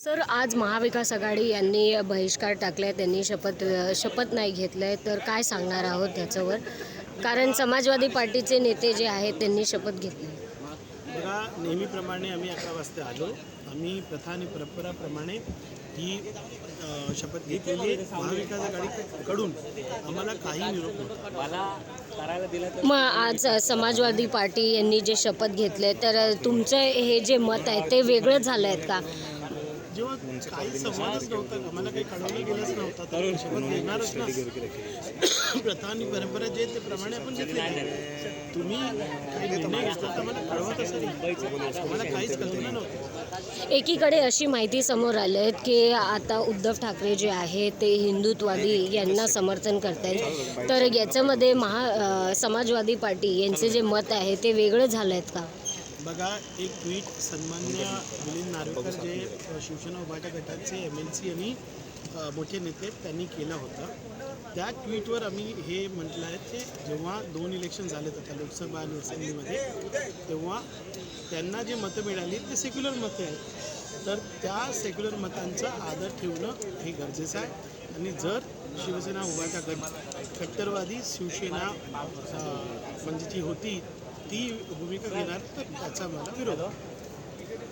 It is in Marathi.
सर, आज महाविकास आघाडी यांनी बहिष्कार टाकलाय, त्यांनी शपथ नाही घेतलंय, तर काय सांगणार आहोत त्याच्यावर? कारण समाजवादी पार्टीचे नेते जे आहेत त्यांनी शपथ घेतली. बघा, नेहमीप्रमाणे आम्ही 11 वाजता आलो. आम्ही प्रथा आणि परंपराप्रमाणे ही शपथ घेतलेली आहे. महाविकास आघाडीकडून आम्हाला काही निरोप नव्हता. मग आज समाजवादी पार्टी यांनी जे शपथ घेतले, तर तुमचं हे जे मत आहे ते वेगळं झालं आहे का? जेव्हा काही संवादच नव्हता, आम्हाला काही कळवलं गेलंच नव्हतं, तर शपथ घेणारच ना. प्रथा आणि परंपरा जे ते प्रमाणे आपण घेतले. तुम्ही काही निर्णय घेतला तर आम्हाला कळवत असेल, आम्हाला काहीच कल्पना नव्हती. एकीकडे अशी माहिती समोर आली आहे की आता उद्धव ठाकरे जे आहे ते हिंदुत्ववादी यांना समर्थन करत आहेत, तर याच्यामध्ये समाजवादी पार्टी यांचे जे मत आहे ते वेगळं झालं आहेत का? बघा, एक ट्विट सन्मान्य मिलिंद नार्वेकर जे शिवसेना उभाटा गटाचे MLC आणि मोठे नेते त्यांनी केला होता. त्या ट्विटवर आम्ही हे म्हटलं आहे की जेव्हा 2 इलेक्शन झालेत आता लोकसभा आणि असेंब्लीमध्ये, तेव्हा त्यांना जे मतं मिळाली ते सेक्युलर मतं आहेत. तर त्या सेक्युलर मतांचा आदर ठेवणं हे गरजेचं आहे. आणि जर शिवसेना उभाटा गट कट्टरवादी शिवसेना म्हणजे जी होती ती भूमिका घेणार, तर त्याचा मला विरोध आहे.